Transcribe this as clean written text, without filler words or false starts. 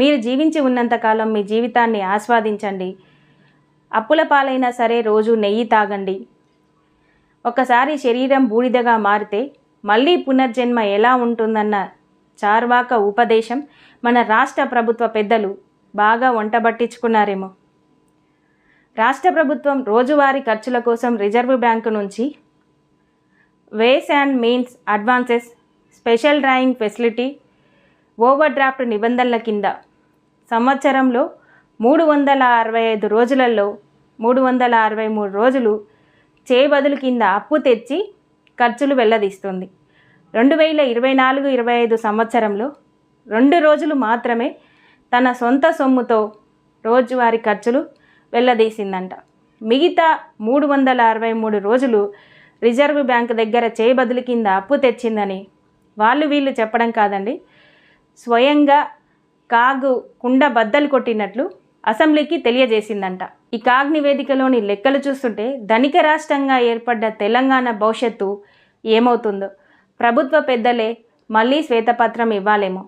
మీరు జీవించి ఉన్నంతకాలం మీ జీవితాన్ని ఆస్వాదించండి. అప్పుల పాలైనా సరే రోజు నెయ్యి తాగండి. ఒకసారి శరీరం బూడిదగా మారితే మళ్ళీ పునర్జన్మ ఎలా ఉంటుందన్న చార్వాక ఉపదేశం మన రాష్ట్ర ప్రభుత్వ పెద్దలు బాగా వంటబట్టించుకున్నారేమో. రాష్ట్ర ప్రభుత్వం రోజువారీ ఖర్చుల కోసం రిజర్వ్ బ్యాంకు నుంచి ways and means advances, special drawing facility, over draft నిబంధనల కింద సంవత్సరంలో 365 రోజులలో 363 రోజులు చేయబదులు కింద అప్పు తెచ్చి ఖర్చులు వెల్లదీస్తుంది. 2024-25 సంవత్సరంలో 2 రోజులు మాత్రమే తన సొంత సొమ్ముతో రోజువారీ ఖర్చులు వెల్లదీసిందంట. మిగతా 363 రోజులు రిజర్వ్ బ్యాంక్ దగ్గర చేయబదులు కింద అప్పు తెచ్చిందని వాళ్ళు వీళ్ళు చెప్పడం కాదండి. స్వయంగా కాగు కుండ బద్దలు కొట్టినట్లు అసెంబ్లీకి తెలియజేసిందంట. ఈ కాగ్ నివేదికలోని లెక్కలు చూస్తుంటే ధనిక రాష్ట్రంగా ఏర్పడ్డ తెలంగాణ భవిష్యత్తు ఏమవుతుందో ప్రభుత్వ పెద్దలే మళ్ళీ శ్వేతపత్రం ఇవ్వాలేమో.